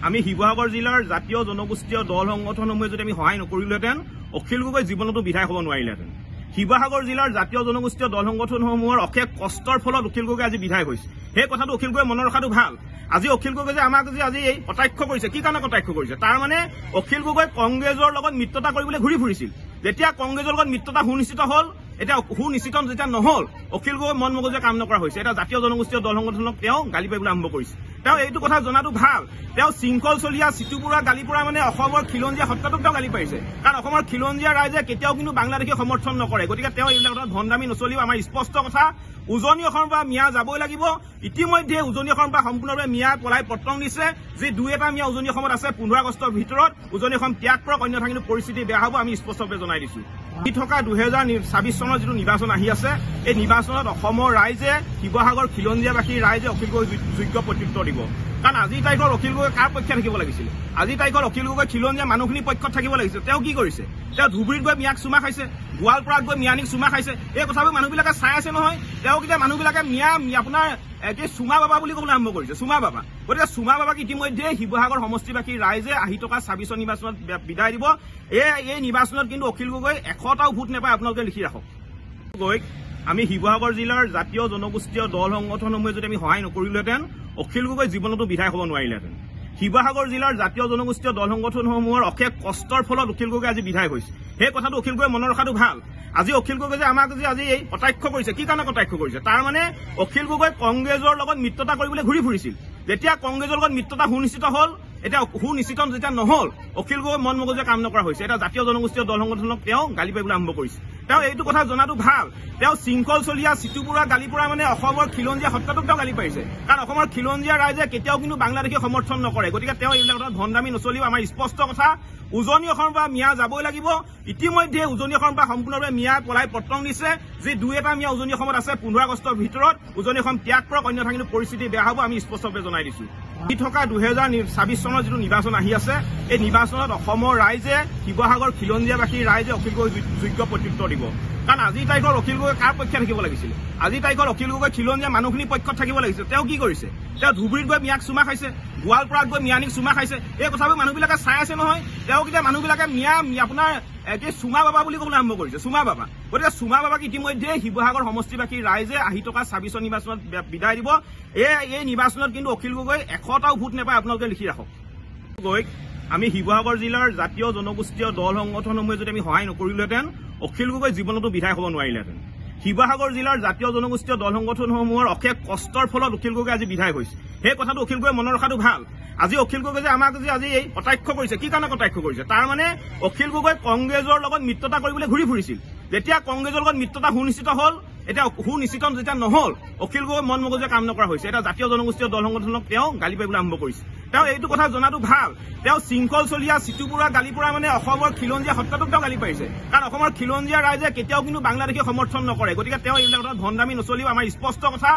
আমি শিৱসাগৰ জিলাৰ জাতীয় জনগোষ্ঠীয় দল সংগঠনসমূহে যদি আমি সহায় নকৰিলোহেঁতেন অখিল গগৈ জীৱনতো বিধায়ক হ'ব নোৱাৰিলেহেঁতেন। শিৱসাগৰ জিলাৰ জাতীয় জনগোষ্ঠীয় দল সংগঠনসমূহৰ অশেষ কষ্টৰ ফলত অখিল গগৈ আজি বিধায়ক হৈছে। সেই কথাটো অখিল গগৈ মনত ৰখাটো ভাল। আজি অখিল গগৈ যে আমাক আজি এই কটাক্ষ কৰিছে, কি কাৰণে কটাক্ষ কৰিছে? তাৰ মানে অখিল গগৈ কংগ্ৰেছৰ লগত মিত্ৰতা কৰিবলৈ ঘূৰি ফুৰিছিল। যেতিয়া কংগ্ৰেছৰ লগত মিত্ৰতা সুনিশ্চিত হ'ল, এতিয়া সুনিশ্চিত যেতিয়া নহল, অখিল গগৈ মন মগজে কাম নকৰা হৈছে। এটা জাতীয় জনগোষ্ঠীয় দল সংগঠনক তেওঁ গালি পাৰিবলৈ আৰম্ভ কৰিছে। তেওঁ এইটো কথা জনাটো ভাল। তেওঁ শৃংখল চলীয়া চিটুপুৰা গালি পৰা মানে অসমৰ খিলঞ্জীয়া সত্তাটোক তেওঁ গালি পাৰিছে। কাৰণ অসমৰ খিলঞ্জীয়া ৰাইজে কেতিয়াও কিন্তু বাংলাদেশী সমৰ্থন নকৰে। গতিকে তেওঁ এইবিলাক কথাত ভণ্ডামি নচলিব। আমাৰ স্পষ্ট কথা, উজনি অসমৰ পৰা মিয়া যাবই লাগিব। ইতিমধ্যে উজনি অসমৰ পৰা সম্পূৰ্ণভাৱে মিয়া পলাই পত্ৰং দিছে। যি দুই এটা মিয়া উজনি অসমত আছে 15 আগষ্টৰ ভিতৰত উজনি অসম ত্যাগ কৰক, অন্যথা কিন্তু পৰিস্থিতি বেয়া হ'ব। আমি স্পষ্টভাৱে জনাই দিছো। থকা 2026 চনৰ যিটো নিৰ্বাচন আহি আছে, এই নিৰ্বাচনত অসমৰ ৰাইজে, শিৱসাগৰ খিলঞ্জীয়াবাসীৰ ৰাইজে অখিল গগৈক যোগ্য প্ৰত্যুত্তৰ দিব। কাৰণ আজিৰ তাৰিখত অখিল গগৈ কাৰ পক্ষে থাকিব লাগিছিল? আজিৰ তাৰিখত অখিল গগৈ খিলঞ্জীয়া মানুহখিনিৰ পক্ষত থাকিব লাগিছিল। তেওঁ কি কৰিছে? তেওঁ ধুবুৰীত গৈ মিয়াক চুমা খাইছে, গোৱালপাৰাত গৈ মিয়ানীক চুমা খাইছে। এই কথাবোৰ মানুহবিলাকে চাই আছে নহয়। তেওঁক এতিয়া মানুহবিলাকে মিয়া আপোনাৰ চুমা বাবা বুলি ক'বলৈ আৰম্ভ কৰিছে, চুমা বাবা। গতিকে চুমা বাবাক ইতিমধ্যে শিৱসাগৰ সমষ্টিবাসীৰ ৰাইজে আহি থকা 26 নিৰ্বাচনত বিদায় দিব। এই নিৰ্বাচনত কিন্তু অখিল গগৈ 100টাও ভোট নাপায়, আপোনালোকে লিখি ৰাখক। আমি শিৱসাগৰ জিলাৰ জাতীয় জনগোষ্ঠীয় দল সংগঠনসমূহে যদি আমি সহায় নকৰিলোহেঁতেন অখিল গগৈ জীৱনতো বিধায়ক হ'ব নোৱাৰিলেহেঁতেন। শিৱসাগৰ জিলাৰ জাতীয় জনগোষ্ঠীয় দল সংগঠনসমূহৰ অশেষ কষ্টৰ ফলত অখিল গগৈ আজি বিধায়ক হৈছে। সেই কথাটো অখিল গগৈ মনত ৰখাটো ভাল। আজি অখিল গগৈ যে আমাক আজি এই কটাক্ষ কৰিছে, কি কাৰণে কটাক্ষ কৰিছে? তাৰ মানে অখিল গগৈ কংগ্ৰেছৰ লগত মিত্ৰতা কৰিবলৈ ঘূৰি ফুৰিছিল। যেতিয়া কংগ্ৰেছৰ লগত মিত্ৰতা সুনিশ্চিত হ'ল, এতিয়া সুনিশ্চিত যেতিয়া নহল, অখিল গগৈ মন মগজে কাম নকৰা হৈছে। এটা জাতীয় জনগোষ্ঠীয় দল সংগঠনক তেওঁ গালি পাৰিবলৈ আৰম্ভ কৰিছে। তেওঁ এইটো কথা জনাটো ভাল। তেওঁ শৃংখল চলীয়া চিটুপুৰা গালি পৰা মানে অসমৰ খিলঞ্জীয়া সত্তাটোক তেওঁ গালি পাৰিছে। কাৰণ অসমৰ খিলঞ্জীয়া ৰাইজে কেতিয়াও কিন্তু বাংলাদেশী সমৰ্থন নকৰে। গতিকে তেওঁ এইবিলাক কথাত ভণ্ডামি নচলিব। আমাৰ স্পষ্ট কথা, উজনি অসমৰ পৰা মিয়া যাবই লাগিব। ইতিমধ্যে উজনি অসমৰ পৰা সম্পূৰ্ণভাৱে মিয়া পলাই পত্ৰং দিছে। যি দুই এটা মিয়া উজনি অসমত আছে 15 আগষ্টৰ ভিতৰত উজনি অসম ত্যাগ কৰক, অন্যথা কিন্তু পৰিস্থিতি বেয়া হ'ব। আমি স্পষ্টভাৱে জনাই দিছো। থকা 2026 চনৰ যিটো নিৰ্বাচন আহি আছে, এই নিৰ্বাচনত অসমৰ ৰাইজে, শিৱসাগৰ খিলঞ্জীয়াবাসীৰ ৰাইজে অখিল গগৈক যোগ্য প্ৰত্যুত্তৰ দিব। কাৰণ আজিৰ তাৰিখত অখিল গগৈ কাৰ পক্ষে থাকিব লাগিছিল? আজিৰ তাৰিখত অখিল গগৈ খিলঞ্জীয়া মানুহখিনিৰ পক্ষত থাকিব লাগিছিল। তেওঁ কি কৰিছে? তেওঁ ধুবুৰীত গৈ মিয়াক চুমা খাইছে, গোৱালপাৰাত গৈ মিয়ানীক চুমা খাইছে। এই কথাবোৰ মানুহবিলাকে চাই আছে নহয়। তেওঁক এতিয়া মানুহবিলাকে মিয়া আপোনাৰ চুমা বাবা বুলি ক'বলৈ আৰম্ভ কৰিছে, চুমা বাবা। গতিকে চুমা বাবাক ইতিমধ্যে শিৱসাগৰ সমষ্টিবাসীৰ ৰাইজে আহি থকা 26 নিৰ্বাচনত বিদায় দিব। এই নিৰ্বাচনত কিন্তু অখিল গগৈ 100টাও ভোট নাপায়, আপোনালোকে লিখি ৰাখক। আমি শিৱসাগৰ জিলাৰ জাতীয় জনগোষ্ঠীয় দল সংগঠনসমূহে যদি আমি সহায় নকৰিলোহেঁতেন অখিল গগৈ জীৱনতো বিধায়ক হ'ব নোৱাৰিলেহেঁতেন। শিৱসাগৰ জিলাৰ জাতীয় জনগোষ্ঠীয় দল সংগঠনসমূহৰ অশেষ কষ্টৰ ফলত অখিল গগৈ আজি বিধায়ক হৈছে। সেই কথাটো অখিল গগৈ মনত ৰখাটো ভাল। আজি অখিল গগৈ যে আমাক আজি এই কটাক্ষ কৰিছে, কি কাৰণে কটাক্ষ কৰিছে? তাৰ মানে অখিল গগৈ কংগ্ৰেছৰ লগত মিত্ৰতা কৰিবলৈ ঘূৰি ফুৰিছিল। যেতিয়া কংগ্ৰেছৰ লগত মিত্ৰতা সুনিশ্চিত হ'ল, এতিয়া সুনিশ্চিত যেতিয়া নহল, অখিল গগৈ মন মগজে কাম নকৰা হৈছে। এটা জাতীয় জনগোষ্ঠীয় দল সংগঠনক তেওঁ গালি পাৰিবলৈ আৰম্ভ কৰিছে। তেওঁ এইটো কথা জনাটো ভাল। তেওঁ শৃংখল চলীয়া চিটুপুৰা গালি পৰা মানে অসমৰ খিলঞ্জীয়া সত্তাটোক তেওঁ গালি পাৰিছে। কাৰণ অসমৰ খিলঞ্জীয়া ৰাইজে কেতিয়াও কিন্তু বাংলাদেশী সমৰ্থন নকৰে। গতিকে তেওঁ এইবিলাক কথাত ভণ্ডামি নচলিব। আমাৰ স্পষ্ট কথা,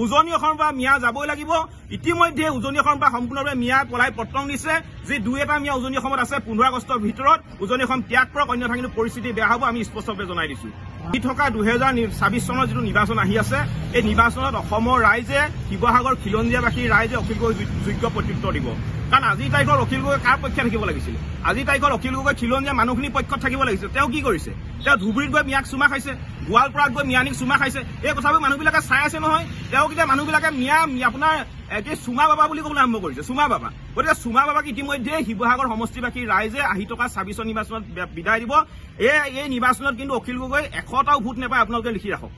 উজনি অসমৰ পৰা মিয়া যাবই লাগিব। ইতিমধ্যে উজনি অসমৰ পৰা সম্পূৰ্ণভাৱে মিয়া পলাই পত্ৰং দিছে। যি দুই এটা মিয়া উজনি অসমত আছে 15 আগষ্টৰ ভিতৰত উজনি অসম ত্যাগ কৰক, অন্যথা কিন্তু পৰিস্থিতি বেয়া হ'ব। আমি স্পষ্টভাৱে জনাই দিছো। থকা 2026 চনৰ যিটো নিৰ্বাচন আহি আছে, এই নিৰ্বাচনত অসমৰ ৰাইজে, শিৱসাগৰ খিলঞ্জীয়াবাসীৰ ৰাইজে অখিল গগৈক যোগ্য প্ৰত্যুত্তৰ দিব। কাৰণ আজিৰ তাৰিখত অখিল গগৈ কাৰ পক্ষে থাকিব লাগিছিল? আজিৰ তাৰিখত অখিল গগৈ খিলঞ্জীয়া মানুহখিনিৰ পক্ষত থাকিব লাগিছিল। তেওঁ কি কৰিছে? তেওঁ ধুবুৰীত গৈ মিয়াক চুমা খাইছে, গোৱালপাৰাত গৈ মিয়ানীক চুমা খাইছে। এই কথাবোৰ মানুহবিলাকে চাই আছে নহয়। তেওঁক এতিয়া মানুহবিলাকে মিয়া আপোনাৰ চুমা বাবা বুলি ক'বলৈ আৰম্ভ কৰিছে, চুমা বাবা। গতিকে চুমা বাবাক ইতিমধ্যে শিৱসাগৰ সমষ্টিবাসীৰ ৰাইজে আহি থকা 26 নিৰ্বাচনত বিদায় দিব। এই নিৰ্বাচনত কিন্তু অখিল গগৈ 100টাও ভোট নাপায়, আপোনালোকে লিখি ৰাখক।